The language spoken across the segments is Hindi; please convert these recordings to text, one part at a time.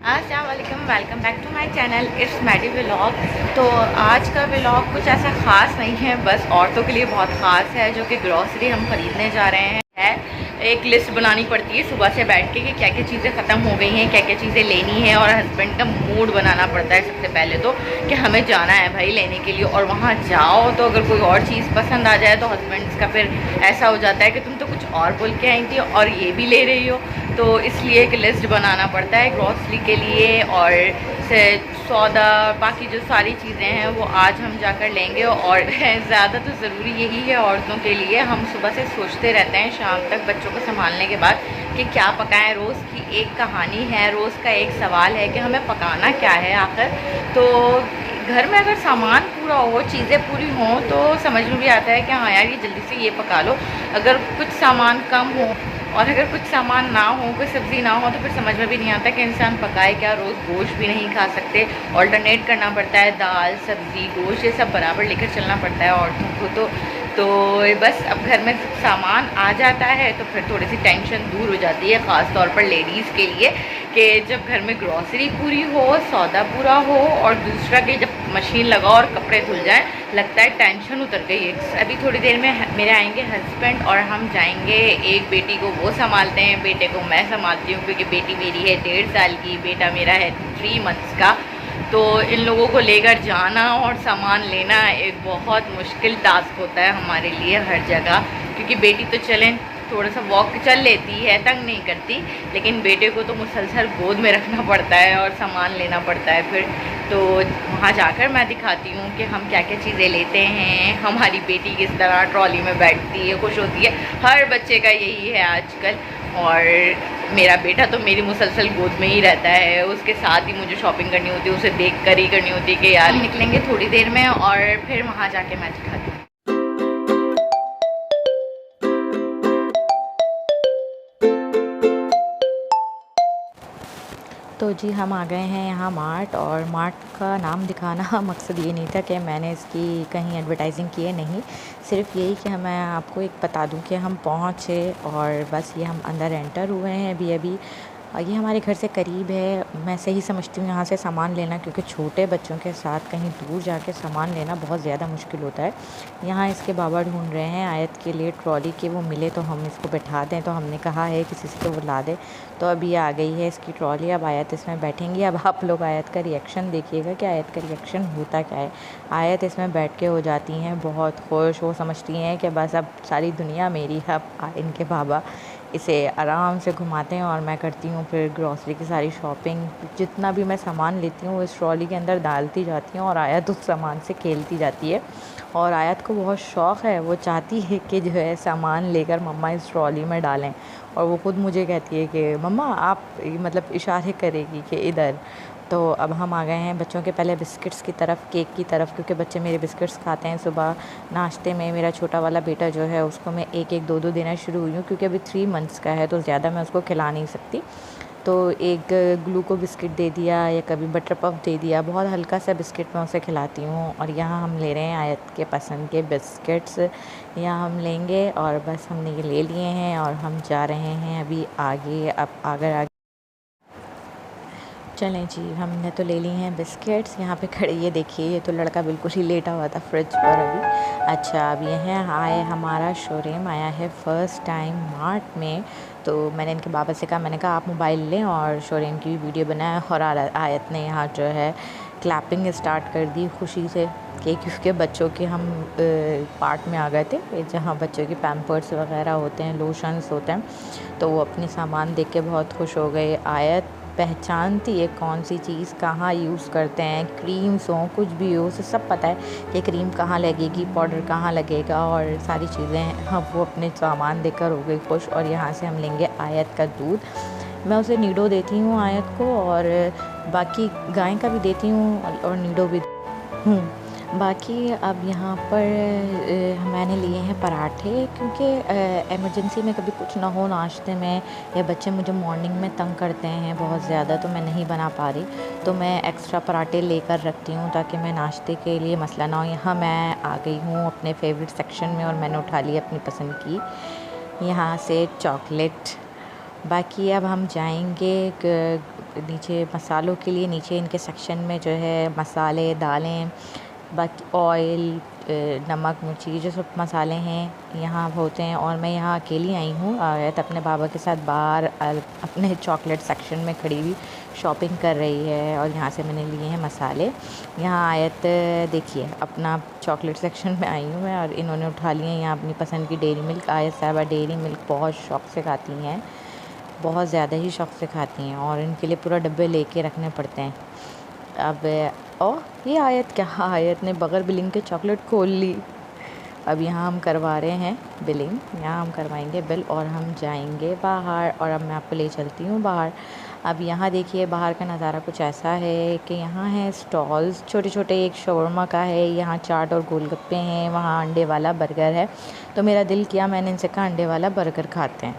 अस्सलाम वालेकुम, welcome back to my channel it's Maddy vlog. तो आज का व्लॉग कुछ ऐसा ख़ास नहीं है, बस औरतों के लिए बहुत ख़ास है जो कि ग्रॉसरी हम ख़रीदने जा रहे हैं। एक लिस्ट बनानी पड़ती है सुबह से बैठ के कि क्या क्या चीज़ें ख़त्म हो गई हैं, क्या क्या चीज़ें लेनी है, और हस्बैंड का मूड बनाना पड़ता है सबसे पहले तो कि हमें जाना है भाई लेने के लिए। और वहाँ जाओ तो अगर कोई और चीज़ पसंद आ जाए तो हस्बैंड का फिर ऐसा हो जाता है कि तुम तो कुछ और बोल के आई थी और ये भी ले रही हो। तो इसलिए एक लिस्ट बनाना पड़ता है ग्रॉसरी के लिए, और से सौदा बाकी जो सारी चीज़ें हैं वो आज हम जाकर लेंगे। और ज़्यादा तो ज़रूरी यही है औरतों के लिए, हम सुबह से सोचते रहते हैं शाम तक बच्चों को संभालने के बाद कि क्या पकाएं। रोज़ की एक कहानी है, रोज़ का एक सवाल है कि हमें पकाना क्या है आखिर। तो घर में अगर सामान पूरा हो, चीज़ें पूरी हों, तो समझ में भी आता है कि हाँ यार ये जल्दी से ये पका लो। अगर कुछ सामान कम हो और अगर कुछ सामान ना हो, कोई सब्ज़ी ना हो, तो फिर समझ में भी नहीं आता कि इंसान पकाए क्या। रोज़ गोश्त भी नहीं खा सकते, ऑल्टरनेट करना पड़ता है, दाल सब्ज़ी गोश्त ये सब बराबर लेकर चलना पड़ता है औरतों को। तो बस अब घर में सामान आ जाता है तो फिर थोड़ी सी टेंशन दूर हो जाती है, ख़ास तौर पर लेडीज़ के लिए, कि जब घर में ग्रॉसरी पूरी हो, सौदा पूरा हो, और दूसरा कि जब मशीन लगाओ और कपड़े धुल जाए, लगता है टेंशन उतर गई है। अभी थोड़ी देर में मेरे आएंगे हस्बैंड और हम जाएंगे। एक बेटी को वो संभालते हैं, बेटे को मैं संभालती हूँ, क्योंकि बेटी मेरी है 1.5 साल की, बेटा मेरा है 3 मंथ्स का। तो इन लोगों को लेकर जाना और सामान लेना एक बहुत मुश्किल टास्क होता है हमारे लिए हर जगह, क्योंकि बेटी तो चलें थोड़ा सा वॉक चल लेती है, तंग नहीं करती, लेकिन बेटे को तो मुसलसल गोद में रखना पड़ता है और सामान लेना पड़ता है फिर। तो वहाँ जाकर मैं दिखाती हूँ कि हम क्या क्या चीज़ें लेते हैं। हमारी बेटी किस तरह ट्रॉली में बैठती है, खुश होती है, हर बच्चे का यही है आजकल। और मेरा बेटा तो मेरी मुसलसल गोद में ही रहता है, उसके साथ ही मुझे शॉपिंग करनी होती है, उसे देख कर ही करनी होती है कि यार निकलेंगे थोड़ी देर में, और फिर वहाँ जाके मैं दिखाती हूँ। तो जी हम आ गए हैं यहाँ मार्ट, और मार्ट का नाम दिखाना मकसद ये नहीं था कि मैंने इसकी कहीं एडवर्टाइजिंग की है, नहीं, सिर्फ यही कि मैं आपको एक बता दूं कि हम पहुँचे और बस ये हम अंदर एंटर हुए हैं अभी अभी। ये हमारे घर से करीब है, मैं सही समझती हूँ यहाँ से सामान लेना, क्योंकि छोटे बच्चों के साथ कहीं दूर जाके सामान लेना बहुत ज़्यादा मुश्किल होता है। यहाँ इसके बाबा ढूंढ रहे हैं आयत के लिए ट्रॉली के, वो मिले तो हम इसको बैठा दें, तो हमने कहा है किसी से तो वो ला दे। तो अभी आ गई है इसकी ट्रॉली, अब आयत इसमें बैठेंगी। अब आप लोग आयत का रिएक्शन देखिएगा कि आयत का रिएक्शन होता क्या है। आयत इसमें बैठ के हो जाती हैं बहुत खुश, वो समझती हैं कि बस अब सारी दुनिया मेरी है। अब इनके बाबा इसे आराम से घुमाते हैं और मैं करती हूँ फिर ग्रॉसरी की सारी शॉपिंग। जितना भी मैं सामान लेती हूँ इस ट्रॉली के अंदर डालती जाती हूँ, और आयत उस सामान से खेलती जाती है। और आयत को बहुत शौक़ है, वो चाहती है कि जो है सामान लेकर मम्मा इस ट्रॉली में डालें, और वो खुद मुझे कहती है कि मम्मा आप, मतलब इशारे करेगी कि इधर। तो अब हम आ गए हैं बच्चों के पहले बिस्किट्स की तरफ, केक की तरफ, क्योंकि बच्चे मेरे बिस्किट्स खाते हैं सुबह नाश्ते में। मेरा छोटा वाला बेटा जो है उसको मैं एक एक दो दो देना शुरू हुई हूँ, क्योंकि अभी 3 मंथ्स का है तो ज़्यादा मैं उसको खिला नहीं सकती। तो एक ग्लूको बिस्किट दे दिया, या कभी बटर पफ दे दिया, बहुत हल्का सा बिस्किट मैं उसे खिलाती हूँ। और यहाँ हम ले रहे हैं आयत के पसंद के बिस्किट्स, यहाँ हम लेंगे, और बस हमने ये ले लिए हैं और हम जा रहे हैं अभी आगे। अब आगे चलें जी, हमने तो ले ली हैं बिस्किट्स। यहाँ पे खड़े, ये देखिए, ये तो लड़का बिल्कुल ही लेटा हुआ था फ्रिज पर अभी। अच्छा, अब ये है आए, हमारा शोरूम आया है फ़र्स्ट टाइम मार्ट में। तो मैंने इनके बाबा से कहा, मैंने कहा आप मोबाइल लें और शोरूम की भी वीडियो बनाएं। और आयत ने यहाँ जो है क्लैपिंग स्टार्ट कर दी खुशी से, कि क्योंकि बच्चों के हम पार्ट में आ गए थे जहाँ बच्चों के पैम्पर्स वगैरह होते हैं, लोशंस होते हैं। तो वो अपनी सामान देख के बहुत खुश हो गए। आयत पहचानती है कौन सी चीज़ कहाँ यूज़ करते हैं, क्रीम्स हों कुछ भी हो, उसे सब पता है कि क्रीम कहाँ लगेगी, पाउडर कहाँ लगेगा, और सारी चीज़ें। हाँ, वो अपने सामान देकर हो गई खुश। और यहाँ से हम लेंगे आयत का दूध। मैं उसे नीडो देती हूँ आयत को, और बाकी गाय का भी देती हूँ और नीडो भी हूँ। बाकी अब यहाँ पर मैंने लिए हैं पराठे, क्योंकि इमरजेंसी में कभी कुछ ना हो नाश्ते में, या बच्चे मुझे मॉर्निंग में तंग करते हैं बहुत ज़्यादा, तो मैं नहीं बना पा रही, तो मैं एक्स्ट्रा पराठे लेकर रखती हूँ ताकि मैं नाश्ते के लिए मसला ना हो। यहाँ मैं आ गई हूँ अपने फेवरेट सेक्शन में, और मैंने उठा ली अपनी पसंद की यहाँ से चॉकलेट। बाकी अब हम जाएंगे नीचे मसालों के लिए नीचे इनके सेक्शन में जो है मसाले, दालें, बाकी ऑयल, नमक, मिर्ची, जो सब मसाले हैं यहाँ होते हैं। और मैं यहाँ अकेली आई हूँ, आयत अपने बाबा के साथ बाहर अपने चॉकलेट सेक्शन में खड़ी हुई शॉपिंग कर रही है। और यहाँ से मैंने लिए हैं मसाले। यहाँ आयत देखिए अपना चॉकलेट सेक्शन में आई हूँ मैं, और इन्होंने उठा लिए हैं यहाँ अपनी पसंद की डेयरी मिल्क। आयत साहबा डेयरी मिल्क बहुत शौक़ से खाती हैं, बहुत ज़्यादा ही शौक़ से खाती हैं, और इनके लिए पूरा डब्बे लेके रखने पड़ते हैं। अब ये आयत क्या, आयत ने बगैर बिलिंग के चॉकलेट खोल ली। अब यहाँ हम करवा रहे हैं बिलिंग, यहाँ हम करवाएंगे बिल और हम जाएंगे बाहर। और अब मैं आपको ले चलती हूँ बाहर। अब यहाँ देखिए बाहर का नज़ारा कुछ ऐसा है कि यहाँ है स्टॉल्स छोटे छोटे। एक शवरमा का है, यहाँ चाट और गोलगप्पे हैं, वहाँ अंडे वाला बर्गर है। तो मेरा दिल किया, मैंने इनसे कहा अंडे वाला बर्गर खाते हैं।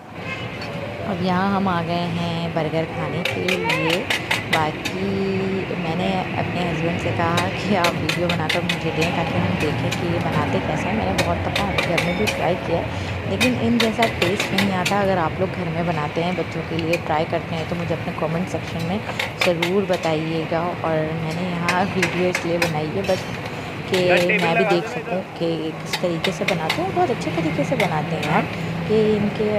अब यहाँ हम आ गए हैं बर्गर खाने के लिए। बाकी मैंने अपने हस्बैंड से कहा कि आप वीडियो बनाकर मुझे दें ताकि हम देखें कि ये बनाते कैसे हैं। मैंने बहुत दफ़ा घर में भी ट्राई किया, लेकिन इन जैसा टेस्ट नहीं आता। अगर आप लोग घर में बनाते हैं, बच्चों के लिए ट्राई करते हैं, तो मुझे अपने कमेंट सेक्शन में ज़रूर बताइएगा। और मैंने यहाँ वीडियो इसलिए बनाई है बस कि मैं भी देख सकूं कि किस तरीके से बनाते हैं। बहुत अच्छे तरीके से बनाते हैं यार, कि इनके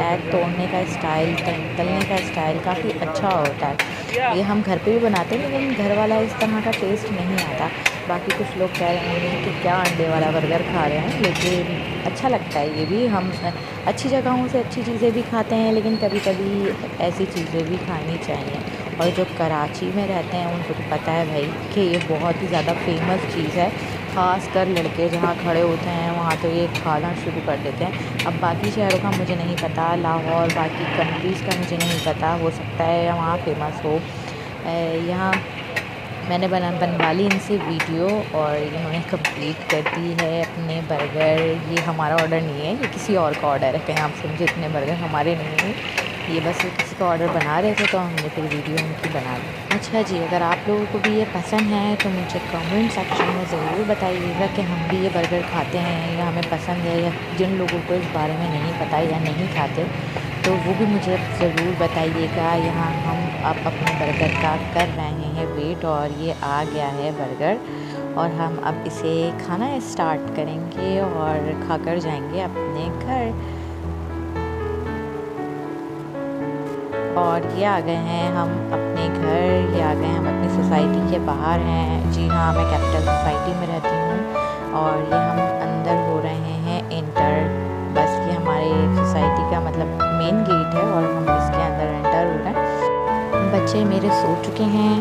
एग तोड़ने का स्टाइल, तलने का स्टाइल काफ़ी अच्छा होता है। ये हम घर पे भी बनाते हैं, लेकिन घर वाला इस तरह का टेस्ट नहीं आता। बाकी कुछ लोग कह रहे होंगे कि क्या अंडे वाला बर्गर खा रहे हैं, लेकिन अच्छा लगता है ये भी। हम अच्छी जगहों से अच्छी चीज़ें भी खाते हैं, लेकिन कभी कभी ऐसी चीज़ें भी खानी चाहिए। और जो कराची में रहते हैं उनको तो पता है भाई कि ये बहुत ही ज़्यादा फेमस चीज़ है। ख़ास कर लड़के जहाँ खड़े होते हैं वहाँ तो ये खाना शुरू कर देते हैं। अब बाकी शहरों का मुझे नहीं पता, लाहौर बाकी कंट्रीज़ का मुझे नहीं पता, हो सकता है वहाँ फेमस हो। यहाँ मैंने बनवा ली इनसे वीडियो और इन्होंने कंप्लीट कर दी है अपने बर्गर। ये हमारा ऑर्डर नहीं है, ये किसी और का ऑर्डर है। कहीं आप समझे, इतने बर्गर हमारे नहीं हैं, ये बस किसी का ऑर्डर बना रहे थे तो हमने फिर वीडियो उनकी बना दी। अच्छा जी, अगर आप लोगों को भी ये पसंद है तो मुझे कमेंट सेक्शन में ज़रूर बताइएगा कि हम भी ये बर्गर खाते हैं या हमें पसंद है, या जिन लोगों को इस बारे में नहीं पता या नहीं खाते तो वो भी मुझे ज़रूर बताइएगा। यहाँ हम अब अपने बर्गर का कर रहे हैं वेट, और ये आ गया है बर्गर, और हम अब इसे खाना स्टार्ट करेंगे और खाकर जाएंगे अपने घर। और ये आ गए हैं हम अपने घर, ये आ गए हम अपनी सोसाइटी के बाहर हैं। जी हाँ, मैं कैपिटल सोसाइटी में रहती हूँ, और ये हम अंदर हो रहे हैं इंटर। बस ये हमारे सोसाइटी का मतलब मेन गेट है और हम इसके अंदर एंटर हो रहे हैं। बच्चे मेरे सो चुके हैं।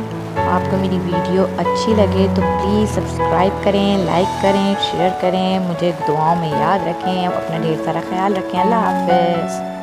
आपको मेरी वीडियो अच्छी लगे तो प्लीज़ सब्सक्राइब करें, लाइक करें, शेयर करें, मुझे दुआओं में याद रखें, अपना ढेर सारा ख्याल रखें। अल्लाह हाफ़िज़।